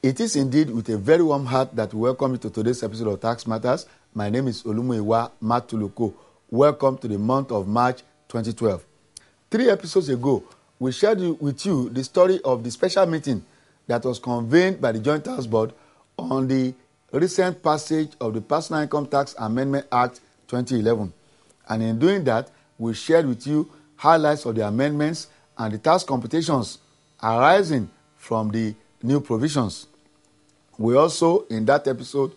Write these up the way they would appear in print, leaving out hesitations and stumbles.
It is indeed with a very warm heart that we welcome you to today's episode of Tax Matters. My name is Olumuyiwa Matuluko. Welcome to the month of March 2012. 3 episodes ago, we shared with you the story of the special meeting that was convened by the Joint Tax Board on the recent passage of the Personal Income Tax Amendment Act 2011. And in doing that, we shared with you highlights of the amendments and the tax computations arising from the new provisions. We also, in that episode,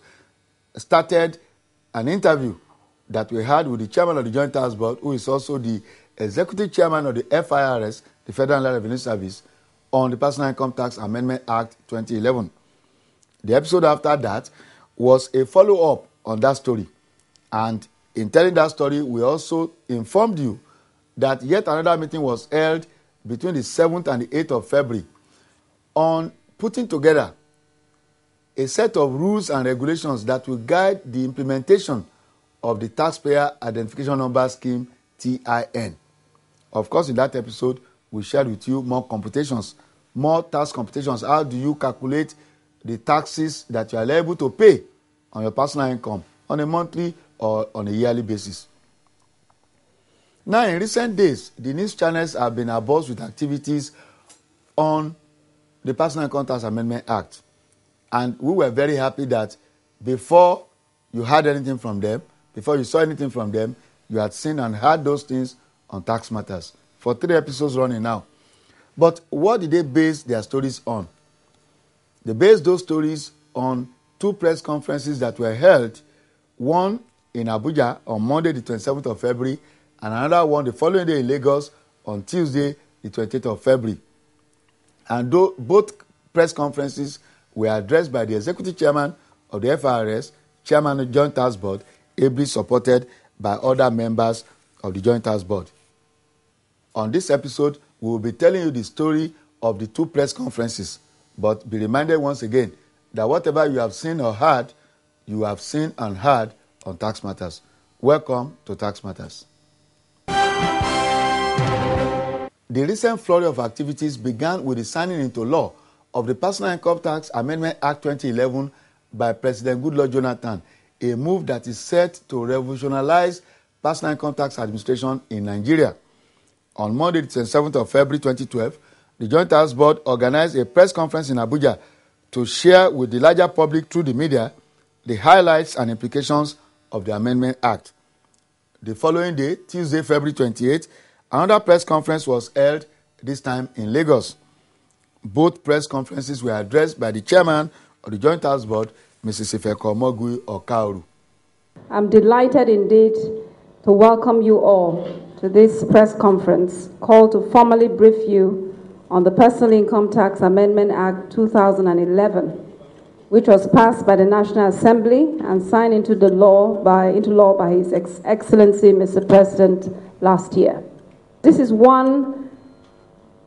started an interview that we had with the chairman of the Joint Tax Board, who is also the executive chairman of the FIRS, the Federal Revenue Service, on the Personal Income Tax Amendment Act 2011. The episode after that was a follow-up on that story. And in telling that story, we also informed you that yet another meeting was held between the 7th and the 8th of February on putting together a set of rules and regulations that will guide the implementation of the Taxpayer Identification Number Scheme, TIN. Of course, in that episode, we shared with you more computations, more tax computations. How do you calculate the taxes that you are liable to pay on your personal income on a monthly or on a yearly basis? Now, in recent days, the news channels have been abuzz with activities on the Personal Income Tax Amendment Act. And we were very happy that before you heard anything from them, before you saw anything from them, you had seen and heard those things on Tax Matters for 3 episodes running now. But what did they base their stories on? They based those stories on 2 press conferences that were held, one in Abuja on Monday, the 27th of February, and another one the following day in Lagos on Tuesday, the 28th of February. And both press conferences were addressed by the executive chairman of the FIRS, chairman of the Joint Tax Board, ably supported by other members of the Joint Tax Board. On this episode, we will be telling you the story of the 2 press conferences, but be reminded once again that whatever you have seen or heard, you have seen and heard on Tax Matters. Welcome to Tax Matters. The recent flurry of activities began with the signing into law of the Personal Income Tax Amendment Act 2011 by President Goodluck Jonathan, a move that is set to revolutionize personal income tax administration in Nigeria. On Monday, the 27th of February 2012, the Joint Tax Board organized a press conference in Abuja to share with the larger public through the media the highlights and implications of the Amendment Act. The following day, Tuesday, February 28th, another press conference was held, this time in Lagos. Both press conferences were addressed by the chairman of the Joint Tax Board, Mrs. Ifeko Mogui Okauru. I'm delighted indeed to welcome you all to this press conference called to formally brief you on the Personal Income Tax Amendment Act 2011, which was passed by the National Assembly and signed into law by His Excellency, Mr. President, last year. This is one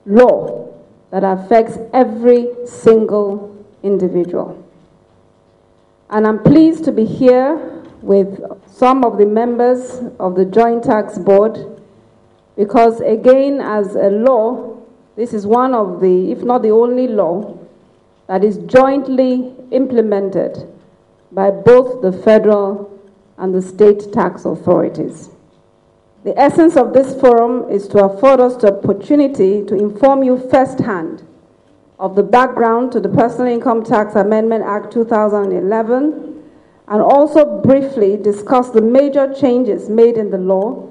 law that affects every single individual. And I'm pleased to be here with some of the members of the Joint Tax Board because, again, as a law, this is one of the, if not the only law, that is jointly implemented by both the federal and the state tax authorities. The essence of this forum is to afford us the opportunity to inform you firsthand of the background to the Personal Income Tax Amendment Act 2011 and also briefly discuss the major changes made in the law,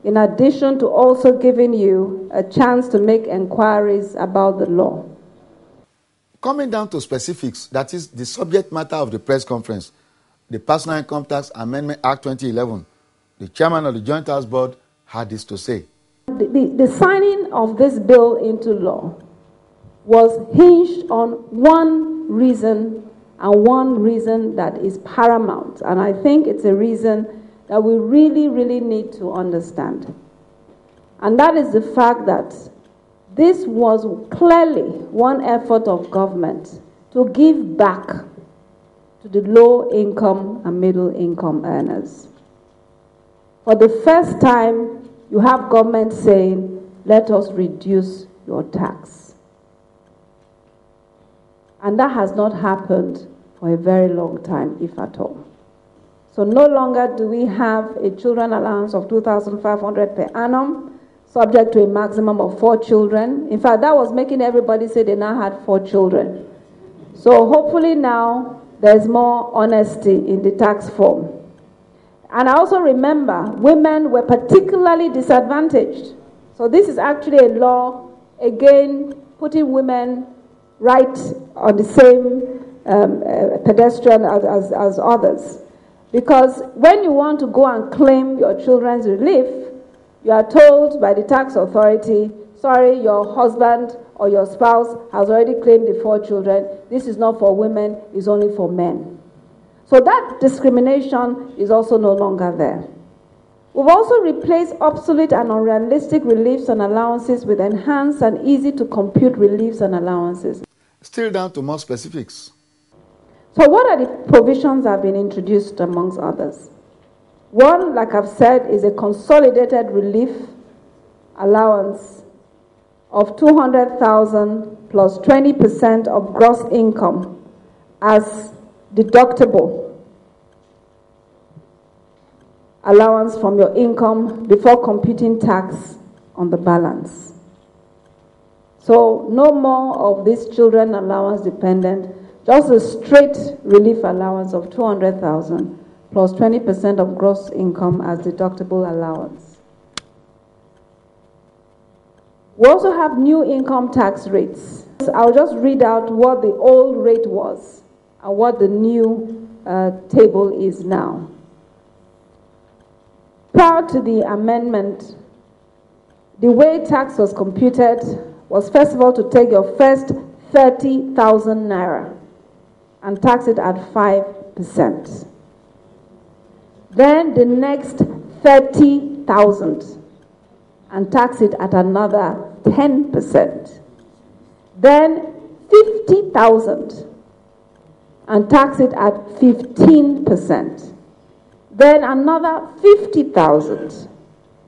in addition to also giving you a chance to make inquiries about the law. Coming down to specifics, that is the subject matter of the press conference, the Personal Income Tax Amendment Act 2011, the chairman of the Joint Tax Board had this to say. The signing of this bill into law was hinged on one reason, and one reason that is paramount. And I think it's a reason that we really, really need to understand. And that is the fact that this was clearly one effort of government to give back to the low-income and middle-income earners. For the first time, you have government saying, let us reduce your tax. And that has not happened for a very long time, if at all. So no longer do we have a children allowance of $2,500 per annum, subject to a maximum of 4 children. In fact, that was making everybody say they now had 4 children. So hopefully now there's more honesty in the tax form. And I also remember women were particularly disadvantaged. So this is actually a law, again, putting women right on the same pedestrian as others. Because when you want to go and claim your children's relief, you are told by the tax authority, sorry, your husband or your spouse has already claimed the 4 children. This is not for women, it's only for men. So that discrimination is also no longer there. We've also replaced obsolete and unrealistic reliefs and allowances with enhanced and easy to compute reliefs and allowances. Still down to more specifics. So what are the provisions that have been introduced amongst others? One, like I've said, is a consolidated relief allowance of $200,000 plus 20% of gross income as deductible allowance from your income before computing tax on the balance. So no more of this children allowance dependent, just a straight relief allowance of $200,000 plus 20% of gross income as deductible allowance. We also have new income tax rates. I'll just read out what the old rate was and what the new table is now. Prior to the amendment, the way tax was computed was first of all to take your first 30,000 naira and tax it at 5%. Then the next 30,000 and tax it at another 10%. Then 50,000 and tax it at 15%. Then another 50,000.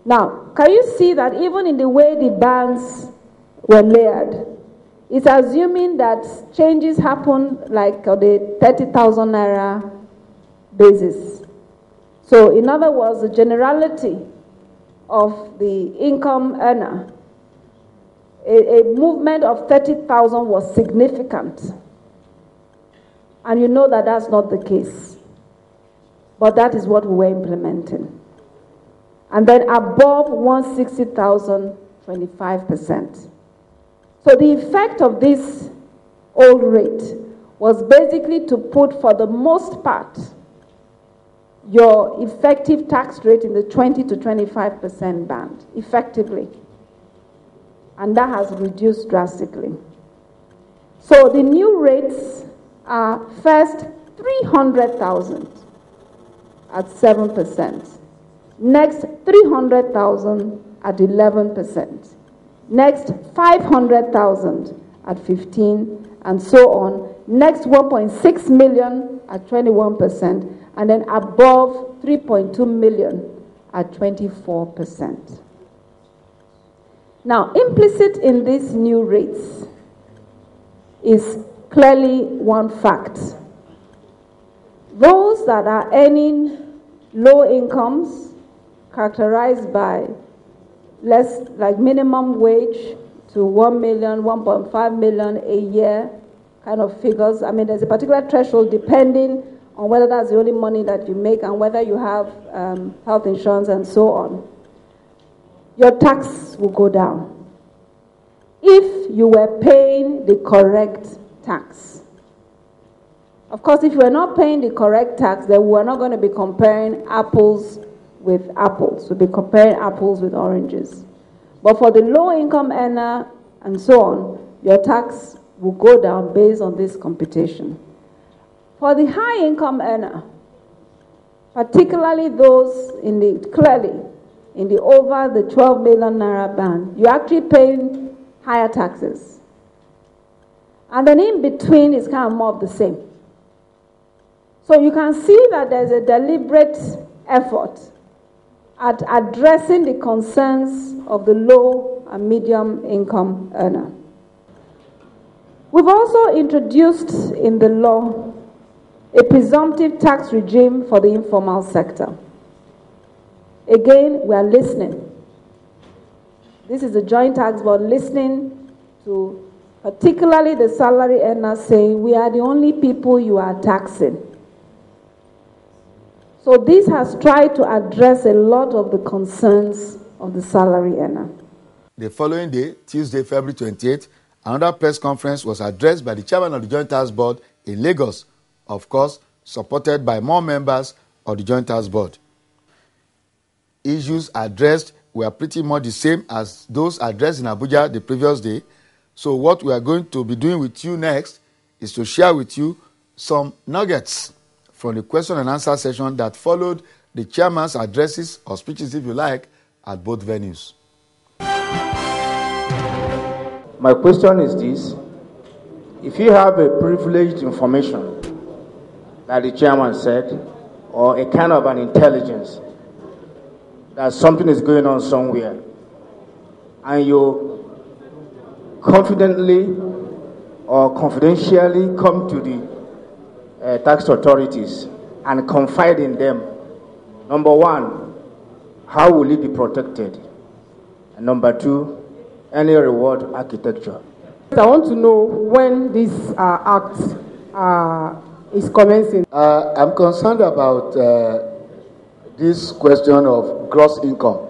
Now, can you see that even in the way the bands were layered, it's assuming that changes happen like on the 30,000 naira basis. So, in other words, the generality of the income earner, a movement of 30,000 was significant. And you know that that's not the case. But that is what we were implementing. And then above 160,000, 25%. So the effect of this old rate was basically to put, for the most part, your effective tax rate in the 20 to 25% band, effectively. And that has reduced drastically. So the new rates are first 300,000 at 7%. Next, 300,000 at 11%. Next, 500,000 at 15%, and so on. Next, 1.6 million at 21%, and then above 3.2 million at 24%. Now, implicit in these new rates is clearly one fact. Those that are earning low incomes, characterized by less, like minimum wage to 1 million, 1.5 million a year kind of figures. I mean, there's a particular threshold depending on whether that's the only money that you make and whether you have health insurance and so on. Your tax will go down if you were paying the correct tax. Of course, if you are not paying the correct tax, then we're not going to be comparing apples with apples. We'll be comparing apples with oranges. But for the low-income earner and so on, your tax will go down based on this computation. For the high-income earner, particularly those clearly in the over the 12 million naira band, you're actually paying higher taxes. And then in between is kind of more of the same. So you can see that there's a deliberate effort at addressing the concerns of the low and medium income earner. We've also introduced in the law a presumptive tax regime for the informal sector. Again, we are listening. This is the Joint Tax Board listening to particularly the salary earners saying, we are the only people you are taxing. So this has tried to address a lot of the concerns of the salary earner. The following day, Tuesday, February 28th, another press conference was addressed by the chairman of the Joint Tax Board in Lagos, of course, supported by more members of the Joint Tax Board. Issues addressed were pretty much the same as those addressed in Abuja the previous day. So what we are going to be doing with you next is to share with you some nuggets from the question and answer session that followed the chairman's addresses or speeches, if you like, at both venues. My question is this: if you have a privileged information, that the chairman said, or a kind of an intelligence that something is going on somewhere, and you confidently or confidentially come to the tax authorities and confide in them, number one, how will it be protected? And number two, any reward architecture? I want to know when this act is commencing. I'm concerned about this question of gross income.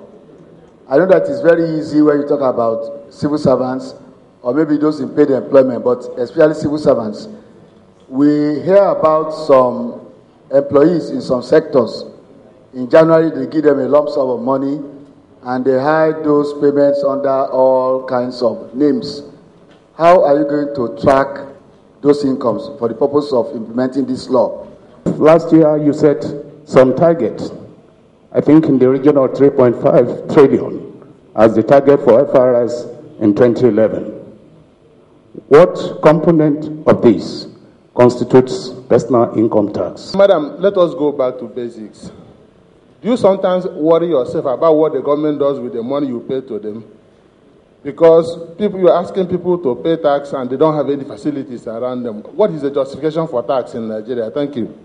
I know that it's very easy when you talk about civil servants or maybe those in paid employment, but especially civil servants. We hear about some employees in some sectors. In January, they give them a lump sum of money and they hide those payments under all kinds of names. How are you going to track those incomes for the purpose of implementing this law? Last year, you set some target, I think in the region of 3.5 trillion as the target for FRS in 2011. What component of this constitutes personal income tax? Madam, let us go back to basics. Do you sometimes worry yourself about what the government does with the money you pay to them? Because you're asking people to pay tax and they don't have any facilities around them. What is the justification for tax in Nigeria? Thank you.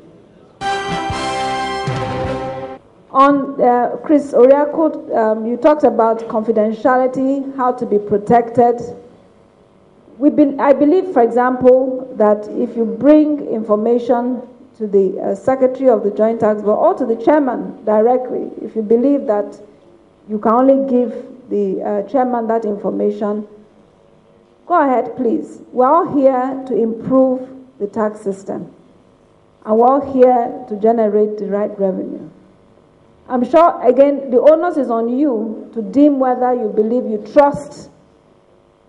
On Chris Oriako, you talked about confidentiality, how to be protected. I believe, for example, that if you bring information to the Secretary of the Joint Tax Board or to the Chairman directly, if you believe that you can only give the Chairman that information, go ahead, please. We're all here to improve the tax system, and we're all here to generate the right revenue. I'm sure, again, the onus is on you to deem whether you believe you trust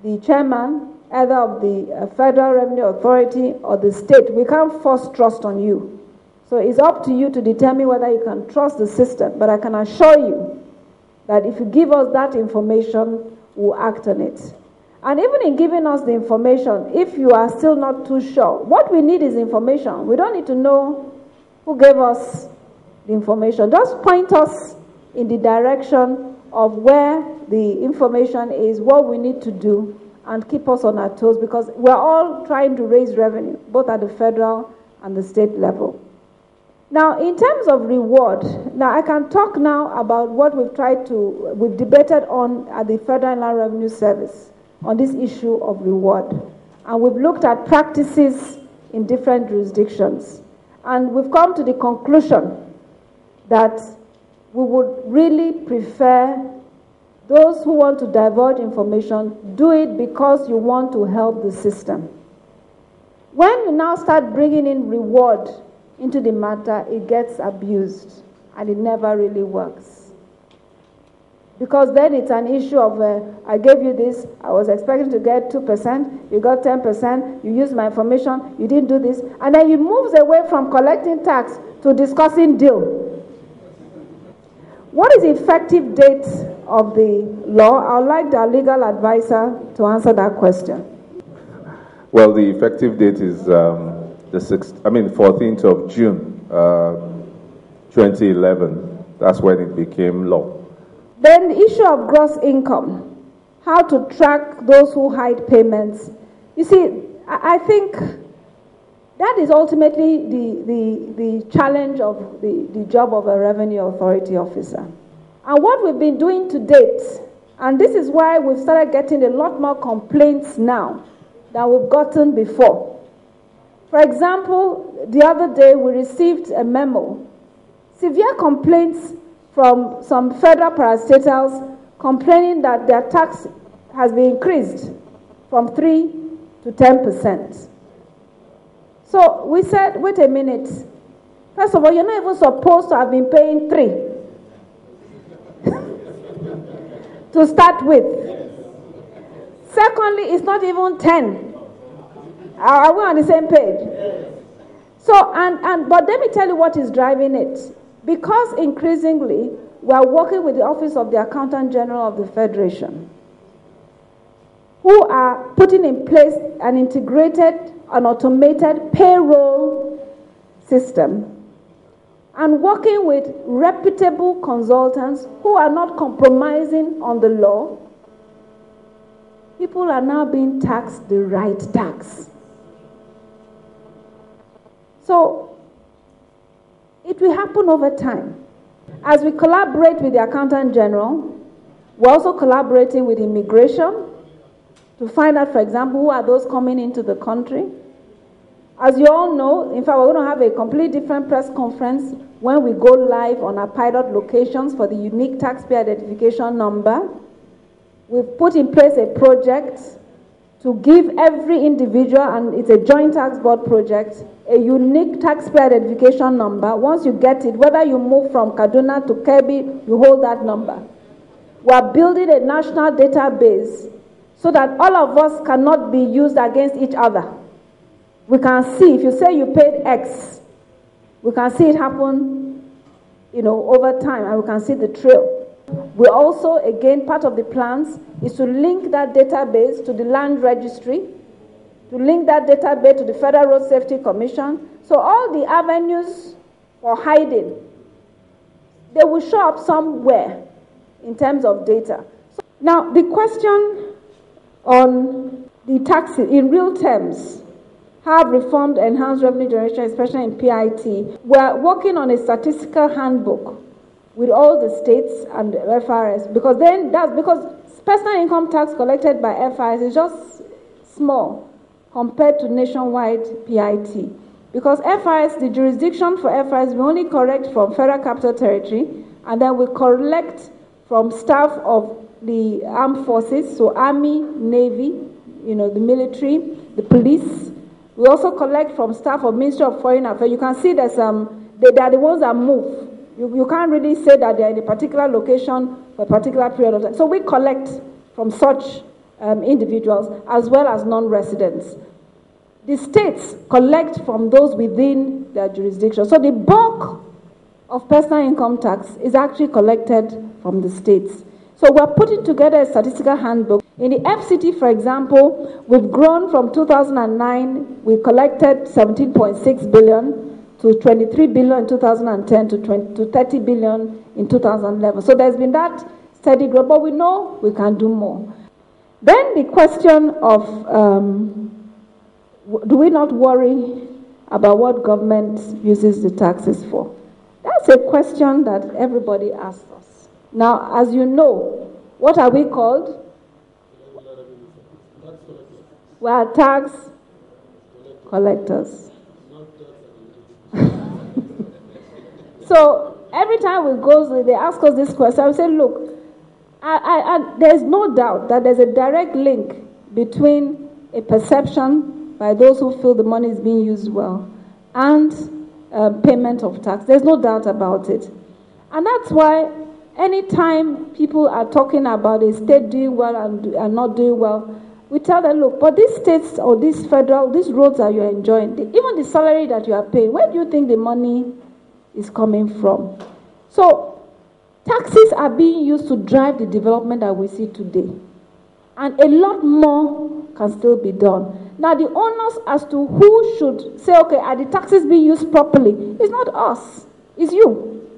the Chairman, either of the Federal Revenue Authority or the state. We can't force trust on you. So it's up to you to determine whether you can trust the system. But I can assure you that if you give us that information, we'll act on it. And even in giving us the information, if you are still not too sure, what we need is information. We don't need to know who gave us the information. Just point us in the direction of where the information is, what we need to do, and keep us on our toes, because we're all trying to raise revenue, both at the federal and the state level. Now, in terms of reward, now I can talk now about what we've debated on at the Federal Inland Revenue Service on this issue of reward. And we've looked at practices in different jurisdictions. And we've come to the conclusion that we would really prefer those who want to divulge information, do it because you want to help the system. When you now start bringing in reward into the matter, it gets abused, and it never really works. Because then it's an issue of, I gave you this, I was expecting to get 2%, you got 10%, you used my information, you didn't do this, and then it moves away from collecting tax to discussing deal. What is the effective date of the law? I would like the legal advisor to answer that question. Well, the effective date is the 14th of June, 2011. That's when it became law. Then the issue of gross income, how to track those who hide payments. You see, I think that is ultimately the challenge of the job of a revenue authority officer. And what we've been doing to date, and this is why we've started getting a lot more complaints now than we've gotten before. For example, the other day we received a memo, severe complaints from some federal parastatals complaining that their tax has been increased from 3 to 10%. So we said, wait a minute. First of all, you're not even supposed to have been paying 3 to start with. Secondly, it's not even 10. Are we on the same page? So, but let me tell you what is driving it. Because increasingly, we are working with the Office of the Accountant General of the Federation, who are putting in place an integrated and automated payroll system and working with reputable consultants who are not compromising on the law. People are now being taxed the right tax. So it will happen over time. As we collaborate with the Accountant General, we're also collaborating with immigration to find out, for example, who are those coming into the country. As you all know, in fact, we're going to have a completely different press conference when we go live on our pilot locations for the unique taxpayer identification number. We've put in place a project to give every individual, and it's a joint tax board project, a unique taxpayer identification number. Once you get it, whether you move from Kaduna to Kebbi, you hold that number. We're building a national database so that all of us cannot be used against each other. We can see, if you say you paid X, we can see it happen, over time, and we can see the trail. We also, again, part of the plans is to link that database to the land registry, to link that database to the Federal Road Safety Commission. So all the avenues for hiding, they will show up somewhere in terms of data. So, now, the question on the taxes in real terms, have reformed enhanced revenue generation, especially in PIT. We're working on a statistical handbook with all the states and the FRS, because personal income tax collected by FRS is just small compared to nationwide PIT. Because FRS, the jurisdiction for FRS, we only collect from Federal Capital Territory, and then we collect from staff of the armed forces, so Army, Navy, the military, the police. We also collect from staff of Ministry of Foreign Affairs. You can see there's they are the ones that move. You can't really say that they're in a particular location for a particular period of time. So we collect from such individuals as well as non-residents. The states collect from those within their jurisdiction. So the bulk of personal income tax is actually collected from the states. So we're putting together a statistical handbook. In the FCT, for example, we've grown from 2009, we collected 17.6 billion to 23 billion in 2010 to 30 billion in 2011. So there's been that steady growth, but we know we can do more. Then the question of, do we not worry about what government uses the taxes for? That's a question that everybody asks us. Now, as you know, what are we called? We are tax collectors. So every time we go, they ask us this question. I say, look, there's no doubt that there's a direct link between a perception by those who feel the money is being used well and payment of tax. There's no doubt about it. And that's why anytime people are talking about a state doing well and not doing well, we tell them, look, but these states or these roads that you're enjoying, even the salary that you are paying, where do you think the money is coming from? So taxes are being used to drive the development that we see today. And a lot more can still be done. Now, the onus as to who should say, okay, are the taxes being used properly? It's not us, it's you.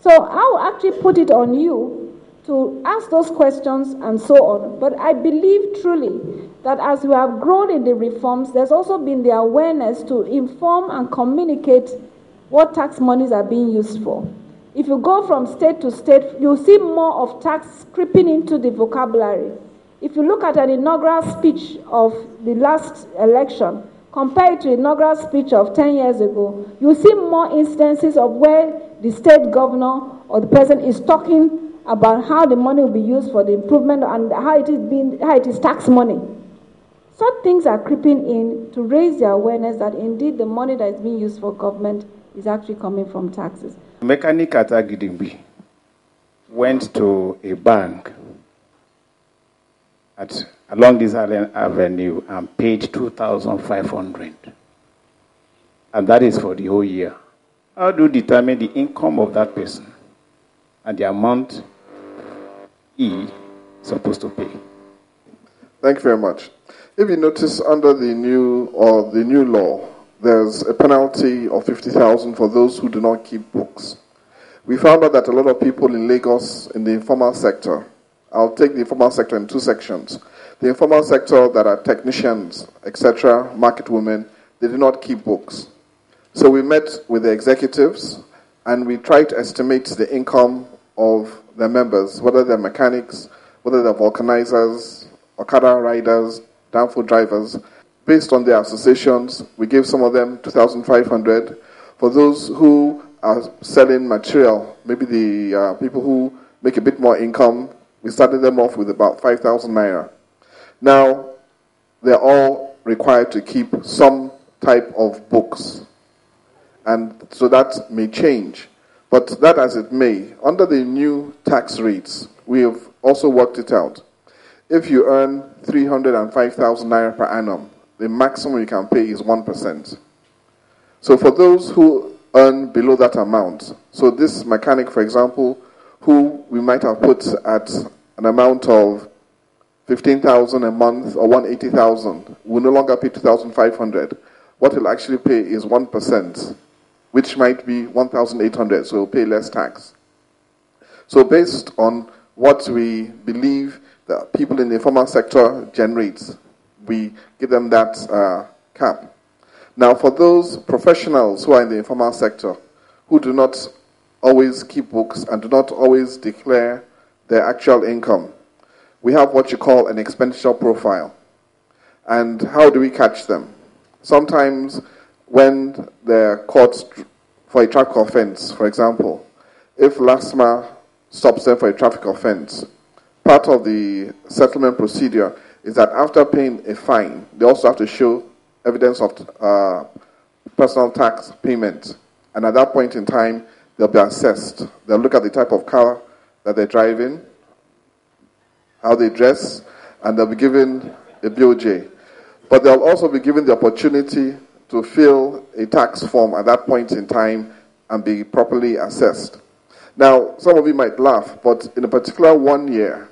So I will actually put it on you to ask those questions and so on. But I believe truly that as we have grown in the reforms, there's also been the awareness to inform and communicate what tax monies are being used for. If you go from state to state, you'll see more of tax creeping into the vocabulary. If you look at an inaugural speech of the last election, compared to the inaugural speech of 10 years ago, you'll see more instances of where the state governor or the president is talking about how the money will be used for the improvement and how it is tax money. Such things are creeping in to raise the awareness that indeed the money that is being used for government is actually coming from taxes. Mechanic at Agidingbi went to a bank along this avenue and paid 2,500. And that is for the whole year. How do you determine the income of that person and the amount he is supposed to pay? Thank you very much. If you notice, under the new law, there's a penalty of 50,000 for those who do not keep books. We found out that a lot of people in Lagos in the informal sector, I'll take the informal sector in two sections. The informal sector that are technicians, etc., market women, they do not keep books. So we met with the executives and we tried to estimate the income of their members, whether they're mechanics, whether they're vulcanizers, Okada riders, downfall drivers. Based on their associations, we gave some of them 2,500. For those who are selling material, maybe the people who make a bit more income, we started them off with about 5,000 naira. Now, they're all required to keep some type of books. And so that may change. But that as it may, under the new tax rates, we have also worked it out. If you earn 305,000 naira per annum, the maximum you can pay is 1%. So for those who earn below that amount, so this mechanic, for example, who we might have put at an amount of 15,000 a month or 180,000, will no longer pay 2,500. What he'll actually pay is 1%, which might be 1,800, so he'll pay less tax. So based on what we believe that people in the informal sector generate, we give them that cap. Now, for those professionals who are in the informal sector, who do not always keep books and do not always declare their actual income, we have what you call an expenditure profile. And how do we catch them? Sometimes when they're caught for a traffic offense, for example, if LASMA stops them for a traffic offense, part of the settlement procedure is that after paying a fine, they also have to show evidence of personal tax payment. And at that point in time, they'll be assessed. They'll look at the type of car that they're driving, how they dress, and they'll be given a BOJ. But they'll also be given the opportunity to fill a tax form at that point in time and be properly assessed. Now, some of you might laugh, but in a particular 1 year,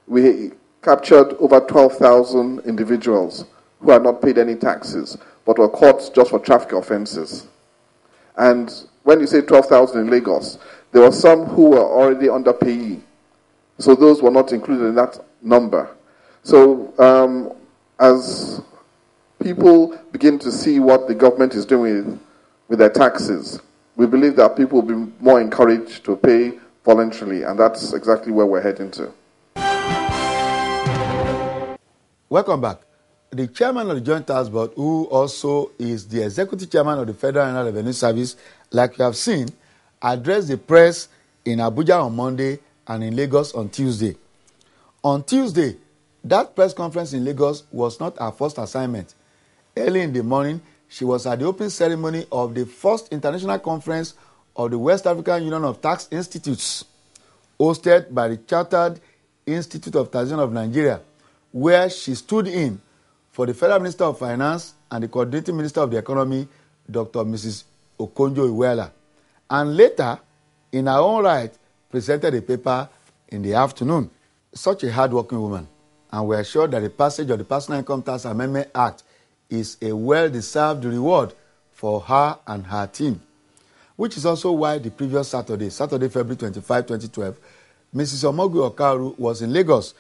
we captured over 12,000 individuals who had not paid any taxes, but were caught just for traffic offenses. And when you say 12,000 in Lagos, there were some who were already under payee. So those were not included in that number. So as people begin to see what the government is doing with their taxes, we believe that people will be more encouraged to pay voluntarily, and that's exactly where we're heading to. Welcome back. The chairman of the Joint Task Board, who also is the executive chairman of the Federal Inland Revenue Service, like you have seen, addressed the press in Abuja on Monday and in Lagos on Tuesday. On Tuesday, that press conference in Lagos was not her first assignment. Early in the morning, she was at the opening ceremony of the first international conference of the West African Union of Tax Institutes, hosted by the Chartered Institute of Taxation of Nigeria, where she stood in for the Federal Minister of Finance and the Coordinating Minister of the Economy, Dr. Mrs. Okonjo-Iweala, and later, in her own right, presented a paper in the afternoon. Such a hard-working woman, and we are sure that the passage of the Personal Income Tax Amendment Act is a well-deserved reward for her and her team, which is also why the previous Saturday, February 25, 2012, Mrs. Omogu Okaru was in Lagos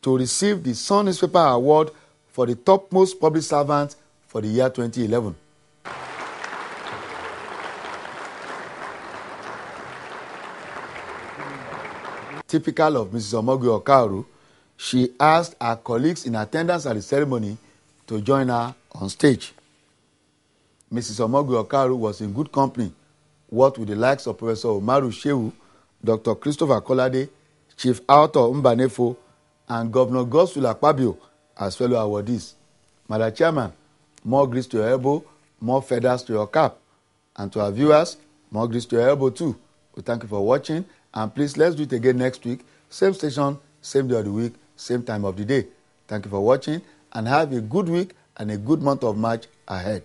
to receive the Sun Newspaper Award for the topmost public servant for the year 2011. Typical of Mrs. Omogu Okaru, she asked her colleagues in attendance at the ceremony to join her on stage. Mrs. Omogu Okaru was in good company, what with the likes of Professor Umaru Shehu, Dr. Christopher Kolade, Chief Arthur Mbanefo, and Governor Godswill Akpabio as fellow awardees. Madam Chairman, more grease to your elbow, more feathers to your cap. And to our viewers, more grease to your elbow too. We thank you for watching, and please let's do it again next week. Same station, same day of the week, same time of the day. Thank you for watching, and have a good week and a good month of March ahead.